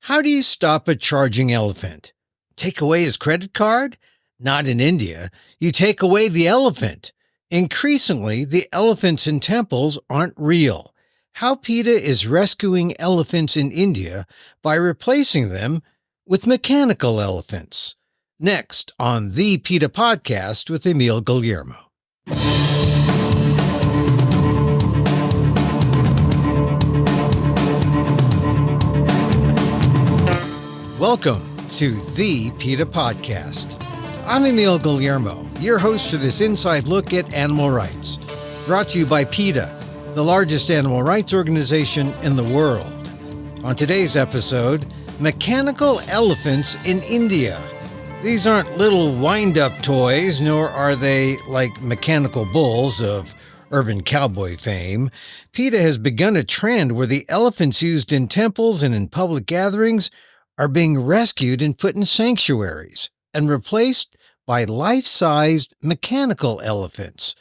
How do you stop a charging elephant? Take away his credit card? Not in India. You take away the elephant. Increasingly, the elephants in temples aren't real. How PETA is rescuing elephants in India by replacing them with mechanical elephants. Next on the PETA Podcast with Emil Guillermo. Welcome to the PETA Podcast. I'm Emil Guillermo, your host for this inside look at animal rights, brought to you by PETA, the largest animal rights organization in the world. On today's episode, mechanical elephants in India. These aren't little wind-up toys, nor are they like mechanical bulls of urban cowboy fame. PETA has begun a trend where the elephants used in temples and in public gatherings are being rescued and put in sanctuaries and replaced by life-sized mechanical elephants.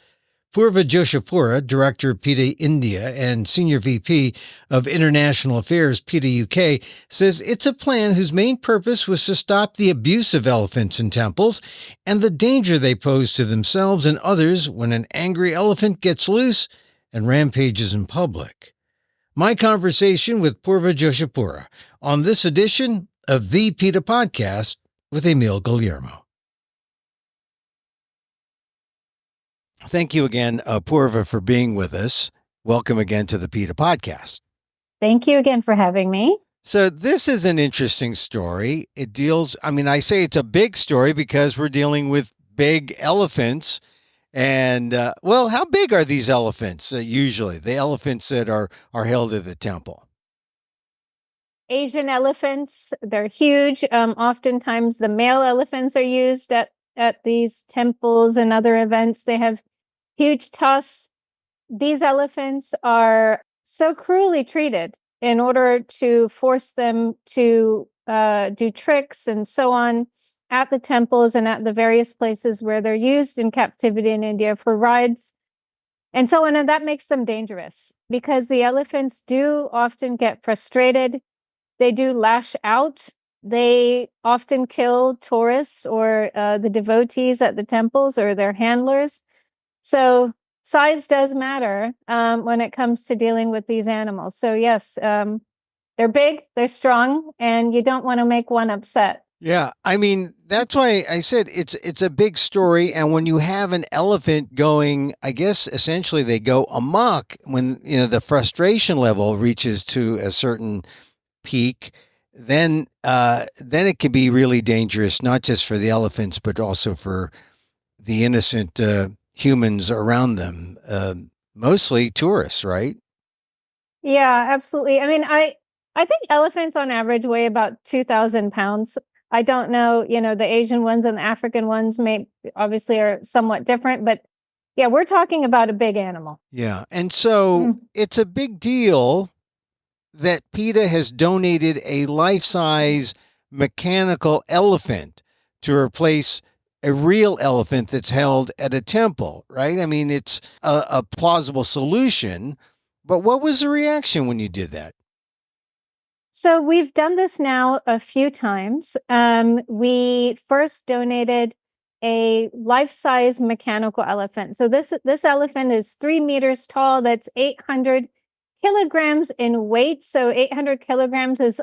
Poorvah Joshipura, Director of PETA India and Senior VP of International Affairs, PETA UK, says it's a plan whose main purpose was to stop the abuse of elephants in temples and the danger they pose to themselves and others when an angry elephant gets loose and rampages in public. My conversation with Poorvah Joshipura on this edition of the PETA Podcast with Emil Guillermo. Thank you again, Poorvah, for being with us. Welcome again to the PETA Podcast. Thank you again for having me. So this is an interesting story. I say it's a big story because we're dealing with big elephants. And, how big are these elephants usually, the elephants that are held at the temple? Asian elephants, they're huge. Oftentimes the male elephants are used at these temples and other events. They have huge tusks. These elephants are so cruelly treated in order to force them to do tricks and so on at the temples and at the various places where they're used in captivity in India for rides and so on. And that makes them dangerous because the elephants do often get frustrated. They do lash out. They often kill tourists or the devotees at the temples or their handlers. So size does matter when it comes to dealing with these animals. So yes, they're big, they're strong, and you don't want to make one upset. Yeah, that's why I said it's a big story. And when you have an elephant going, I guess essentially they go amok when the frustration level reaches to a certain peak, then it can be really dangerous, not just for the elephants, but also for the innocent humans around them, mostly tourists, right? Yeah, absolutely. I think elephants on average weigh about 2,000 pounds. I don't know, the Asian ones and the African ones obviously are somewhat different, but yeah, we're talking about a big animal. Yeah. And so it's a big deal that PETA has donated a life-size mechanical elephant to replace a real elephant that's held at a temple, right? It's a plausible solution, but what was the reaction when you did that? So we've done this now a few times. We first donated a life-size mechanical elephant. So this elephant is 3 meters tall. That's 800 kilograms in weight. So 800 kilograms is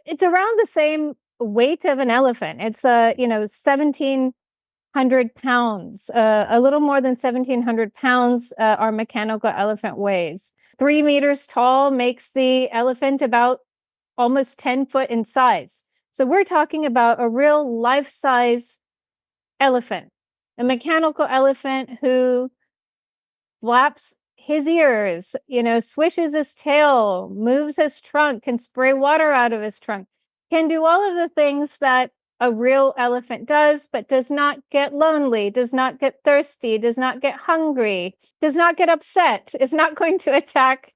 it's around the same weight of an elephant. It's 1,700 pounds, a little more than 1,700 pounds our mechanical elephant weighs. 3 meters tall makes the elephant about almost 10 foot in size. So we're talking about a real life-size elephant, a mechanical elephant who flaps his ears, swishes his tail, moves his trunk, can spray water out of his trunk, can do all of the things that a real elephant does, but does not get lonely, does not get thirsty, does not get hungry, does not get upset, is not going to attack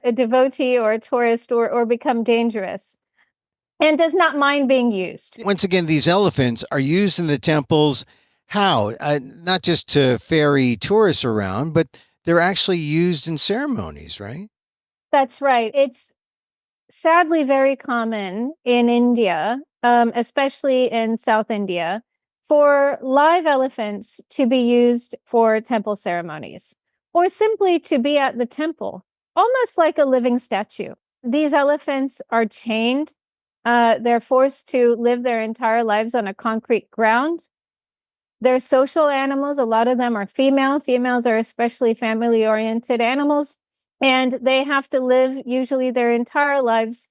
a devotee or a tourist or become dangerous, and does not mind being used. Once again, these elephants are used in the temples. How? Not just to ferry tourists around, but they're actually used in ceremonies, right? That's right. It's sadly very common in India, especially in South India, for live elephants to be used for temple ceremonies or simply to be at the temple, almost like a living statue. These elephants are chained. They're forced to live their entire lives on a concrete ground. They're social animals. A lot of them are female. Females are especially family-oriented animals, and they have to live usually their entire lives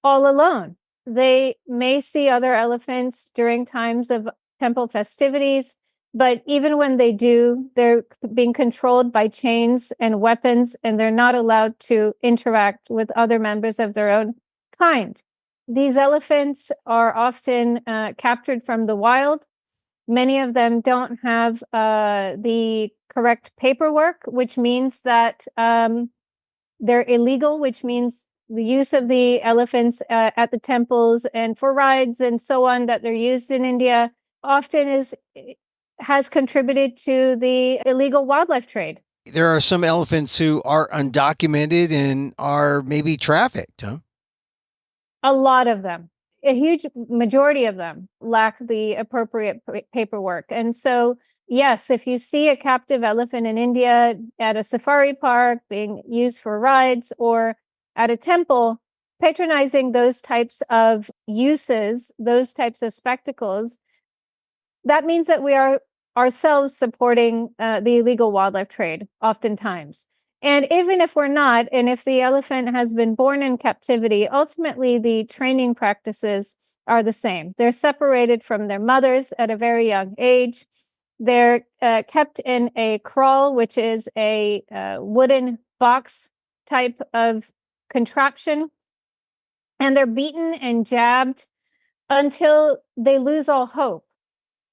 all alone. They may see other elephants during times of temple festivities, but even when they do, they're being controlled by chains and weapons, and they're not allowed to interact with other members of their own kind. These elephants are often captured from the wild. Many of them don't have the correct paperwork, which means that they're illegal, which means the use of the elephants at the temples and for rides and so on that they're used in India often has contributed to the illegal wildlife trade. There are some elephants who are undocumented and are maybe trafficked, huh? A lot of them, a huge majority of them lack the appropriate paperwork. And so, yes, if you see a captive elephant in India at a safari park being used for rides or at a temple, patronizing those types of uses, those types of spectacles, that means that we are ourselves supporting the illegal wildlife trade oftentimes. And even if we're not, and if the elephant has been born in captivity, ultimately the training practices are the same. They're separated from their mothers at a very young age. They're kept in a kraal, which is a wooden box type of contraption. And they're beaten and jabbed until they lose all hope.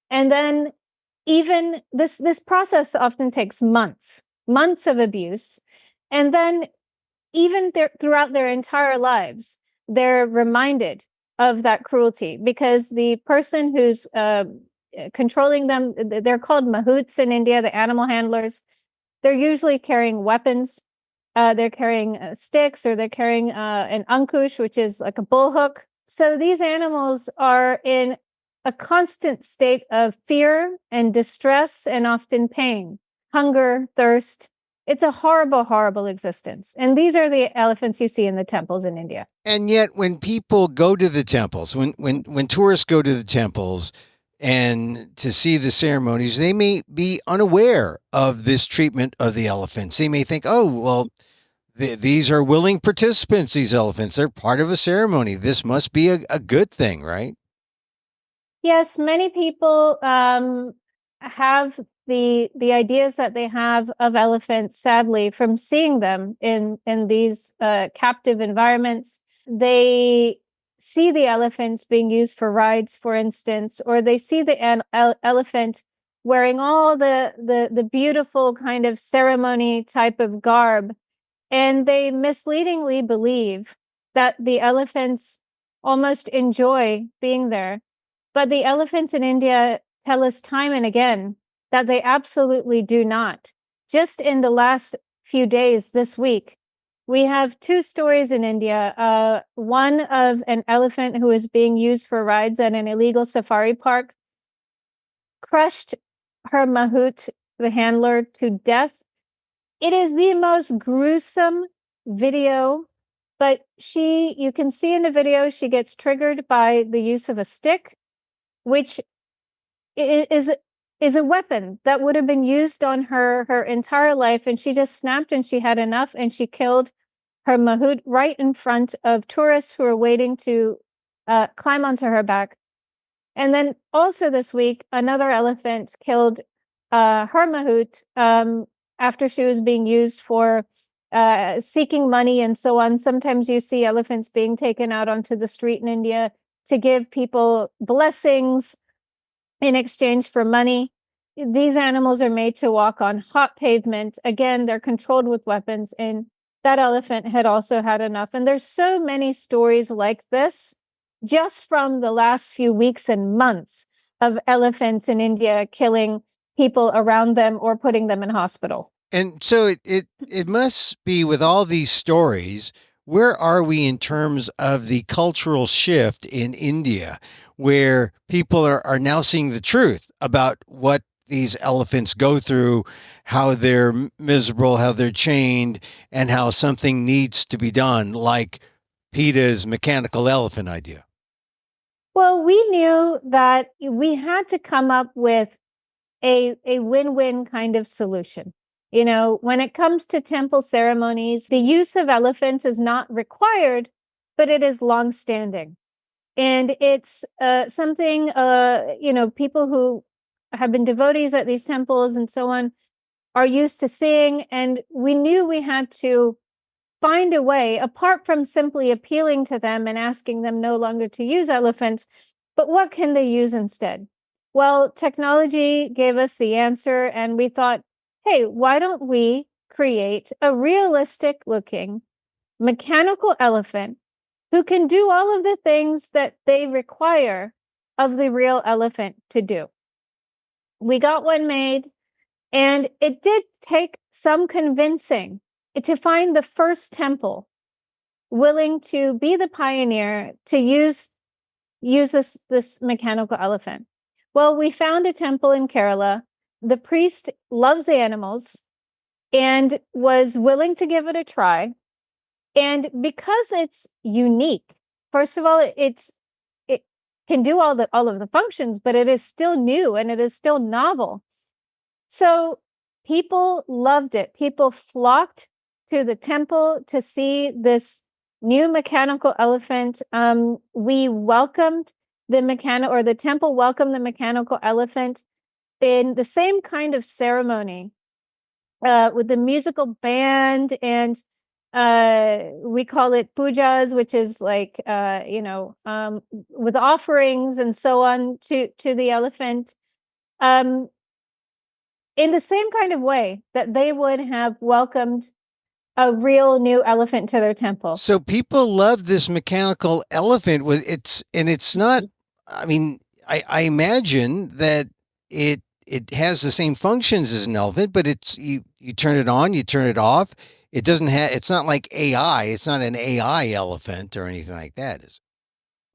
And then even this process often takes months of abuse. And then even throughout their entire lives, they're reminded of that cruelty because the person who's controlling them, they're called mahouts in India, the animal handlers. They're usually carrying weapons. They're carrying sticks, or they're carrying an ankush, which is like a bullhook. So these animals are in a constant state of fear and distress and often pain, hunger, thirst. It's a horrible, horrible existence. And these are the elephants you see in the temples in India. And yet when people go to the temples, when tourists go to the temples and to see the ceremonies, they may be unaware of this treatment of the elephants. They may think, oh, well, these are willing participants, these elephants. They're part of a ceremony. This must be a good thing, right? Yes, many people have the ideas that they have of elephants, sadly, from seeing them in these captive environments. They see the elephants being used for rides, for instance, or they see the elephant wearing all the beautiful kind of ceremony type of garb, and they misleadingly believe that the elephants almost enjoy being there. But the elephants in India tell us time and again that they absolutely do not. Just in the last few days this week, we have two stories in India. One of an elephant who is being used for rides at an illegal safari park crushed her mahout, the handler, to death. It is the most gruesome video, but you can see in the video, she gets triggered by the use of a stick, which is a weapon that would have been used on her entire life, and she just snapped and she had enough, and she killed her mahout right in front of tourists who are waiting to climb onto her back. And then also this week, another elephant killed her mahout after she was being used for seeking money and so on. Sometimes you see elephants being taken out onto the street in India to give people blessings in exchange for money. These animals are made to walk on hot pavement. Again, they're controlled with weapons, and that elephant had also had enough. And there's so many stories like this just from the last few weeks and months of elephants in India killing people around them or putting them in hospital. And so it must be, with all these stories, where are we in terms of the cultural shift in India, where people are now seeing the truth about what these elephants go through, how they're miserable, how they're chained, and how something needs to be done, like PETA's mechanical elephant idea? Well, we knew that we had to come up with a win-win kind of solution. You know, when it comes to temple ceremonies, the use of elephants is not required, but it is longstanding. And it's something, people who have been devotees at these temples and so on are used to seeing. And we knew we had to find a way, apart from simply appealing to them and asking them no longer to use elephants, but what can they use instead? Well, technology gave us the answer, and we thought, hey, why don't we create a realistic looking mechanical elephant who can do all of the things that they require of the real elephant to do? We got one made, and it did take some convincing to find the first temple willing to be the pioneer to use this mechanical elephant. Well, we found a temple in Kerala. The priest loves animals and was willing to give it a try. And because it's unique, first of all, it can do all of the functions, but it is still new and it is still novel. So people loved it. People flocked to the temple to see this new mechanical elephant. We welcomed the temple welcomed the mechanical elephant in the same kind of ceremony with the musical band, and we call it pujas, which is like with offerings and so on to the elephant. In the same kind of way that they would have welcomed a real new elephant to their temple. So people love this mechanical elephant. It's not. I mean, I imagine that it has the same functions as an elephant, but it's you turn it on, you turn it off. It doesn't have. It's not like AI. It's not an AI elephant or anything like that, is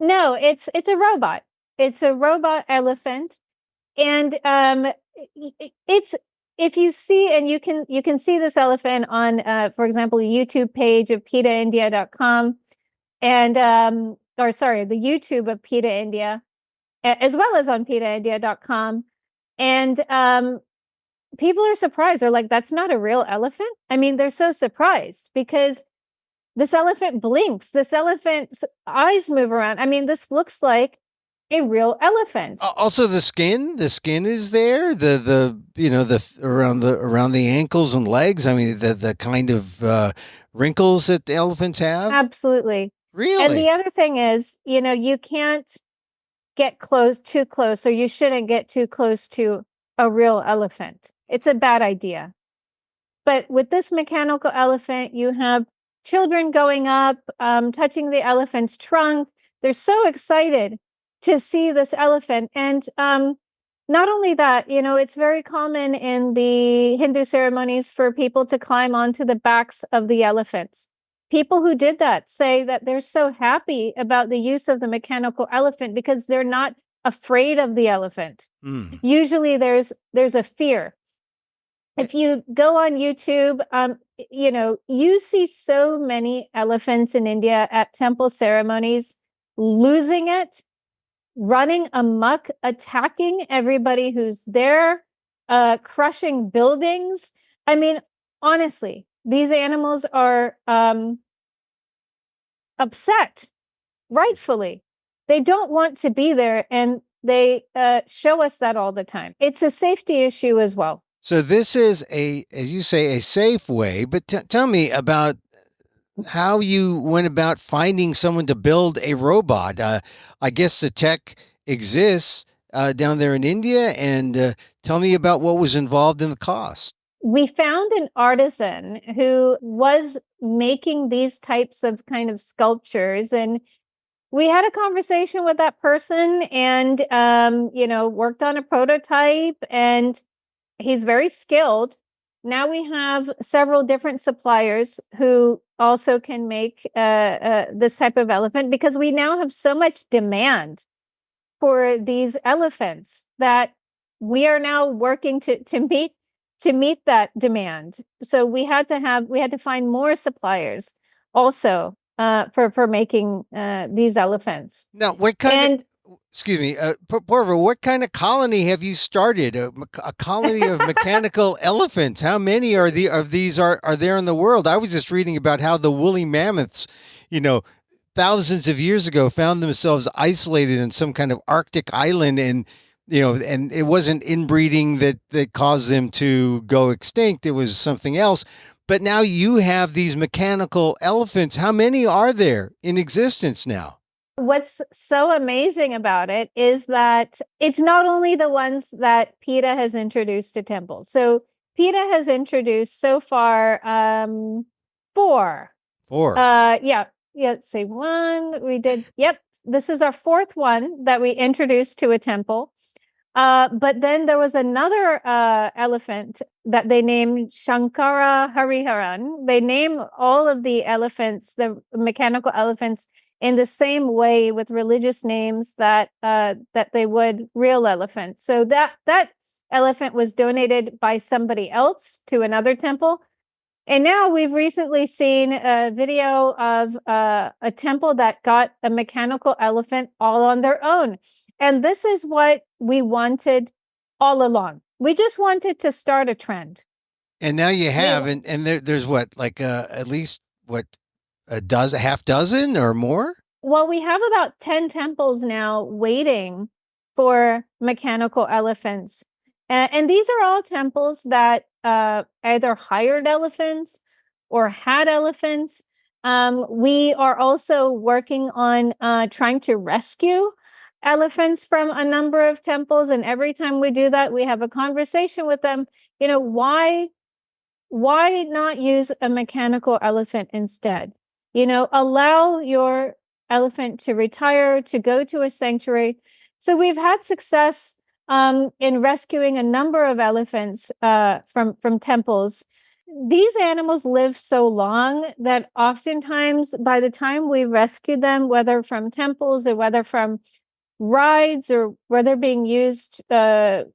it? No, it's a robot. It's a robot elephant, and it's, if you see, and you can see this elephant on, for example, the YouTube page of PETAindia.com, and the YouTube of PETA India, as well as on PETAindia.com, and people are surprised. They're like, "That's not a real elephant." I mean, they're so surprised because this elephant blinks. This elephant's eyes move around. I mean, this looks like a real elephant. Also, the skin is there. The around the ankles and legs. I mean, the kind of wrinkles that the elephants have. Absolutely. Really. And the other thing is, you can't get too close, or you shouldn't get too close to a real elephant. It's a bad idea. But with this mechanical elephant, you have children going up, touching the elephant's trunk. They're so excited to see this elephant. And not only that, it's very common in the Hindu ceremonies for people to climb onto the backs of the elephants. People who did that say that they're so happy about the use of the mechanical elephant because they're not afraid of the elephant. Usually there's a fear. If you go on YouTube, you see so many elephants in India at temple ceremonies losing it, running amok, attacking everybody who's there, crushing buildings. I mean, honestly, these animals are upset, rightfully. They don't want to be there, and they show us that all the time. It's a safety issue as well. So this is as you say, a safe way, but tell me about how you went about finding someone to build a robot. I guess the tech exists down there in India, and tell me about what was involved in the cost. We found an artisan who was making these types of kind of sculptures, and we had a conversation with that person, and worked on a prototype, and he's very skilled. Now we have several different suppliers who also can make this type of elephant, because we now have so much demand for these elephants that we are now working to meet that demand. So we had to find more suppliers also for making these elephants. Now, what kind of, excuse me, Poorvah, what kind of colony have you started? A colony of mechanical elephants? How many of these are there in the world? I was just reading about how the woolly mammoths, thousands of years ago, found themselves isolated in some kind of Arctic island, and and it wasn't inbreeding that caused them to go extinct. It was something else. But now you have these mechanical elephants. How many are there in existence now? What's so amazing about it is that it's not only the ones that PETA has introduced to temples. So PETA has introduced so far 4. 4. Yeah. Let's see. 1 we did. Yep. This is our 4th one that we introduced to a temple. But then there was another elephant that they named Shankara Hariharan. They name all of the elephants, the mechanical elephants, in the same way with religious names that they would real elephants. So that elephant was donated by somebody else to another temple. And now we've recently seen a video of a temple that got a mechanical elephant all on their own. And this is what we wanted all along. We just wanted to start a trend. And now you have, and there's what, like at least a half dozen or more? Well, we have about 10 temples now waiting for mechanical elephants. And these are all temples that either hired elephants or had elephants. We are also working on trying to rescue elephants from a number of temples. And every time we do that, we have a conversation with them. Why not use a mechanical elephant instead? Allow your elephant to retire, to go to a sanctuary. So we've had success in rescuing a number of elephants from temples. These animals live so long that oftentimes by the time we rescue them, whether from temples or whether from rides or whether being used to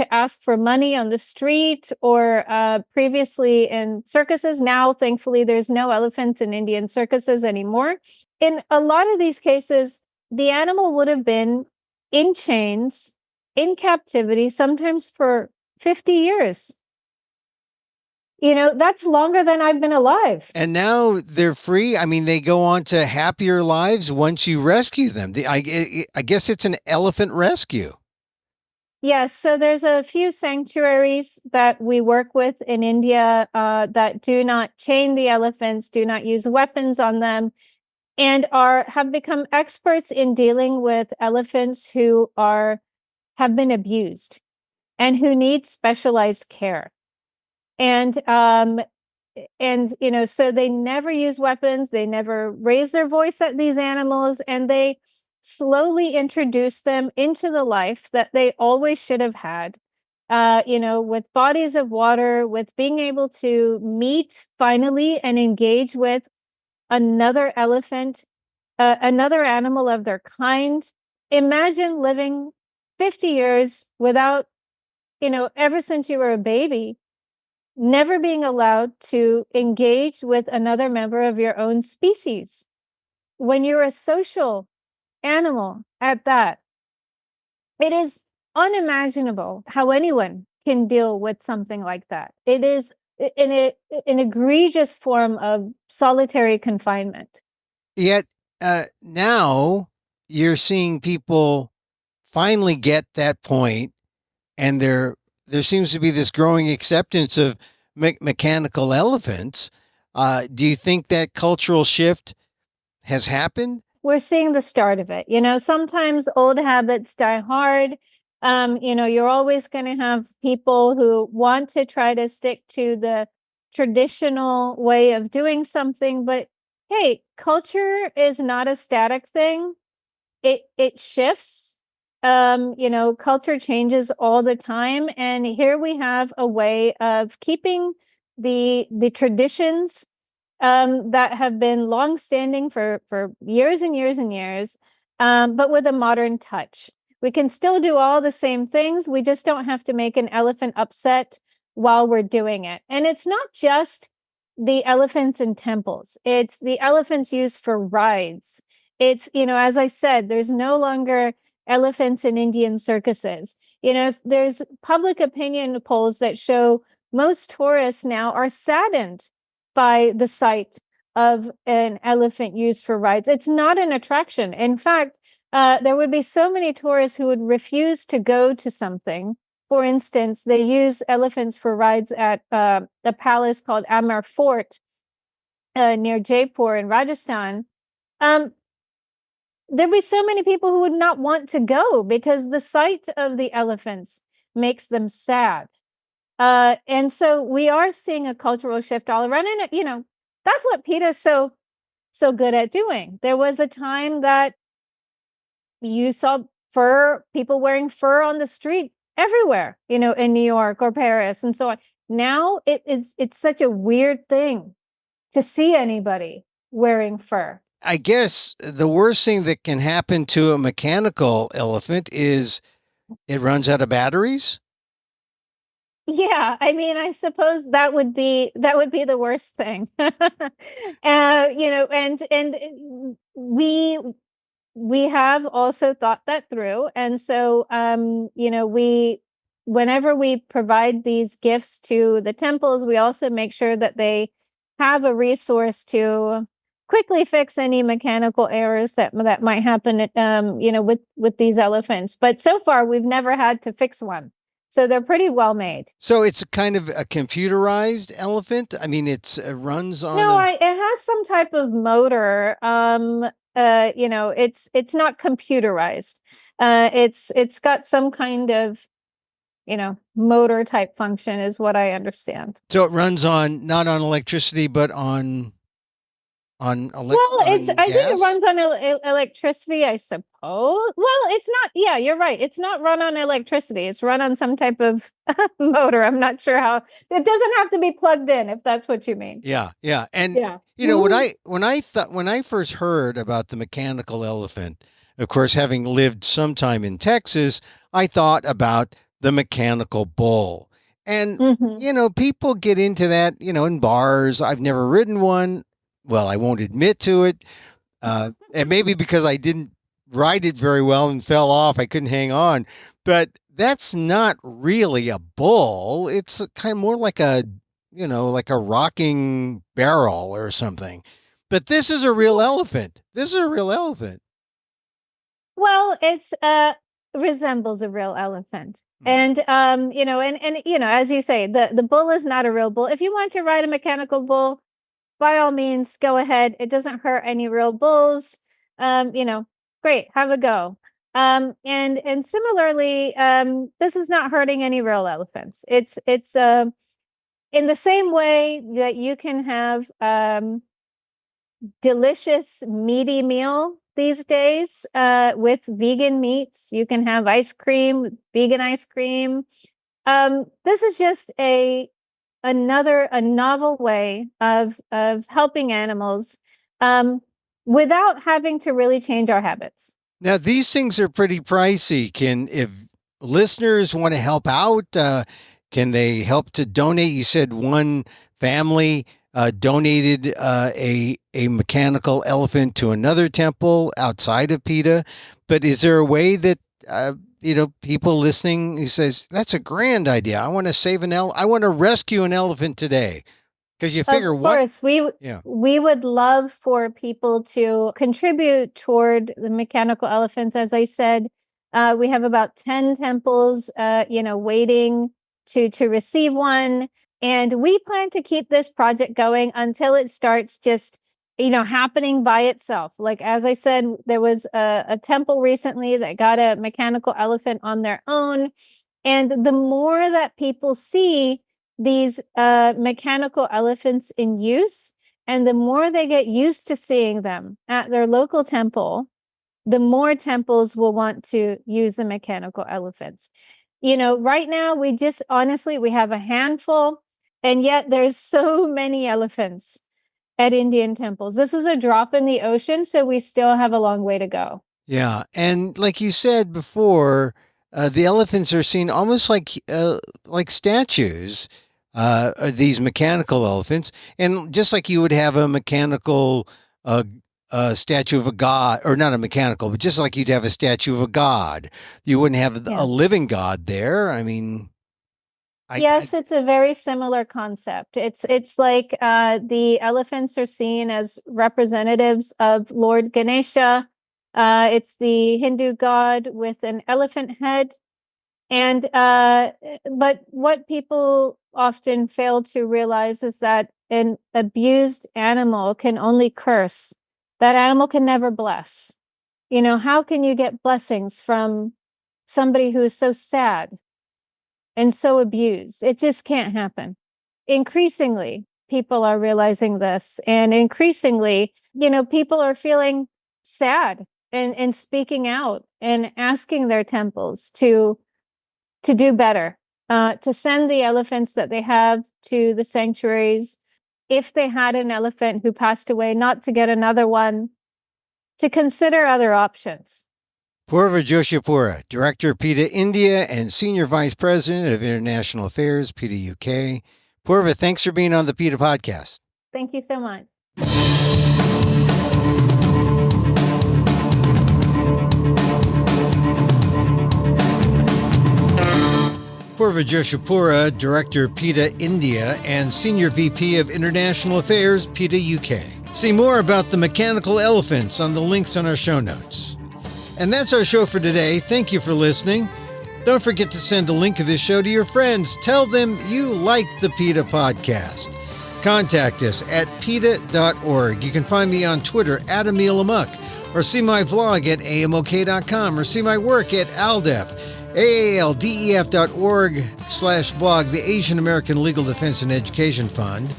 ask for money on the street or previously in circuses. Now, thankfully, there's no elephants in Indian circuses anymore. In a lot of these cases, the animal would have been in chains, in captivity, sometimes for 50 years. That's longer than I've been alive. And now they're free. I mean, they go on to happier lives once you rescue them. I guess it's an elephant rescue. Yes, so there's a few sanctuaries that we work with in India that do not chain the elephants, do not use weapons on them, and have become experts in dealing with elephants who have been abused and who need specialized care. And so they never use weapons, they never raise their voice at these animals, and they slowly introduce them into the life that they always should have had, with bodies of water, with being able to meet finally and engage with another elephant, another animal of their kind. Imagine living 50 years without, ever since you were a baby, never being allowed to engage with another member of your own species. When you're a social animal at that, it is unimaginable how anyone can deal with something like that. It is an egregious form of solitary confinement. Yet now you're seeing people finally get that point, and there seems to be this growing acceptance of mechanical elephants. Do you think that cultural shift has happened? We're seeing the start of it. Sometimes old habits die hard. You're always going to have people who want to try to stick to the traditional way of doing something. But hey, culture is not a static thing. It shifts. culture changes all the time. And here we have a way of keeping the traditions that have been longstanding for years and years and years, but with a modern touch. We can still do all the same things. We just don't have to make an elephant upset while we're doing it. And it's not just the elephants in temples. It's the elephants used for rides. It's, as I said, there's no longer elephants in Indian circuses. If there's public opinion polls that show most tourists now are saddened by the sight of an elephant used for rides. It's not an attraction. In fact, there would be so many tourists who would refuse to go to something. For instance, they use elephants for rides at a palace called Amar Fort near Jaipur in Rajasthan. There'd be so many people who would not want to go because the sight of the elephants makes them sad. And so we are seeing a cultural shift all around. And, that's what PETA is so good at doing. There was a time that you saw people wearing fur on the street everywhere, in New York or Paris and so on. Now it's such a weird thing to see anybody wearing fur. I guess the worst thing that can happen to a mechanical elephant is it runs out of batteries. Yeah, I mean, I suppose that would be the worst thing. And we have also thought that through. And so whenever we provide these gifts to the temples, we also make sure that they have a resource to quickly fix any mechanical errors that might happen with these elephants. But so far we've never had to fix one. So they're pretty well made. So it's kind of a computerized elephant. I mean, it runs on. No, it has some type of motor. It's not computerized. It's got some kind of, motor type function, is what I understand. So it runs not on electricity, but on I think it runs on electricity, I suppose. Well, it's not. Yeah, you're right. It's not run on electricity. It's run on some type of motor. I'm not sure how. It doesn't have to be plugged in, if that's what you mean. Yeah. And yeah. When I first heard about the mechanical elephant, of course, having lived some time in Texas, I thought about the mechanical bull. And people get into that, in bars. I've never ridden one. Well, I won't admit to it. And maybe because I didn't ride it very well and fell off, I couldn't hang on. But that's not really a bull. It's kind of more like a rocking barrel or something. But this is a real elephant. Well, it's resembles a real elephant. And as you say, the bull is not a real bull. If you want to ride a mechanical bull, by all means, go ahead. It doesn't hurt any real bulls. Great, have a go. And similarly, this is not hurting any real elephants. It's in the same way that you can have delicious meaty meal these days with vegan meats. You can have ice cream, vegan ice cream. This is just a novel way of helping animals without having to really change our habits. Now, these things are pretty pricey. If listeners want to help out, can they help to donate? You said one family donated a mechanical elephant to another temple outside of PETA. But is there a way that people listening who says, that's a grand idea. I want to save I want to rescue an elephant today. Because you figure of course, we would love for people to contribute toward the mechanical elephants. As I said, we have about 10 temples, waiting to receive one. And we plan to keep this project going until it starts just happening by itself. Like, as I said, there was a temple recently that got a mechanical elephant on their own. And the more that people see these mechanical elephants in use, and the more they get used to seeing them at their local temple, the more temples will want to use the mechanical elephants. Right now we have a handful, and yet there's so many elephants at Indian temples. This is a drop in the ocean, so we still have a long way to go. Yeah. And like you said before, the elephants are seen almost like statues, these mechanical elephants. And just like you would have a mechanical statue of a god, or not a mechanical, but just like you'd have a statue of a god, you wouldn't have a living god there. I mean, yes, it's a very similar concept. It's like the elephants are seen as representatives of Lord Ganesha. It's the Hindu god with an elephant head. And but what people often fail to realize is that an abused animal can only curse. That animal can never bless. How can you get blessings from somebody who is so sad and so abused? It just can't happen. Increasingly, people are realizing this, and increasingly, people are feeling sad and speaking out and asking their temples to do better, to send the elephants that they have to the sanctuaries. If they had an elephant who passed away, not to get another one, to consider other options. Poorvah Joshipura, Director, PETA India, and Senior Vice President of International Affairs, PETA UK. Poorvah, thanks for being on the PETA Podcast. Thank you so much. Poorvah Joshipura, Director, PETA India, and Senior VP of International Affairs, PETA UK. See more about the mechanical elephants on the links on our show notes. And that's our show for today. Thank you for listening. Don't forget to send a link of this show to your friends. Tell them you like the PETA Podcast. Contact us at PETA.org. You can find me on Twitter at emilamok, or see my vlog at amok.com, or see my work at ALDEF, aaldef.org/blog, the Asian American Legal Defense and Education Fund,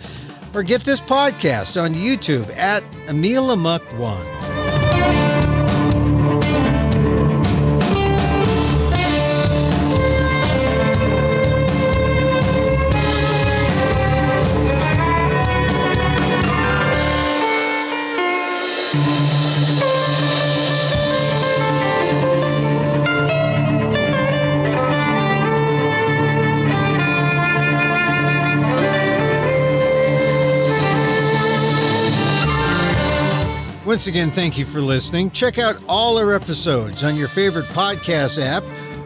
or get this podcast on YouTube at emilamok1. Once again, thank you for listening. Check out all our episodes on your favorite podcast app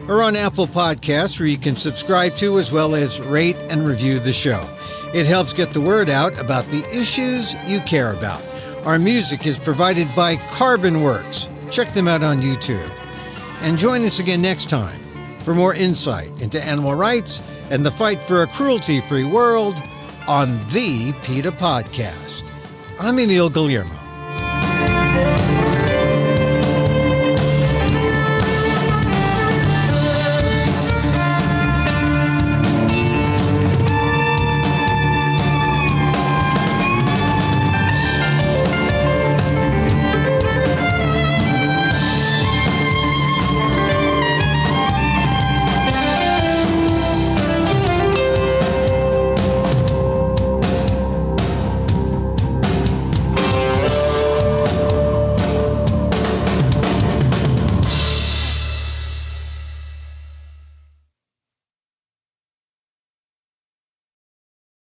or on Apple Podcasts, where you can subscribe to as well as rate and review the show. It helps get the word out about the issues you care about. Our music is provided by CarbonWorks. Check them out on YouTube. And join us again next time for more insight into animal rights and the fight for a cruelty-free world on the PETA Podcast. I'm Emil Guillermo.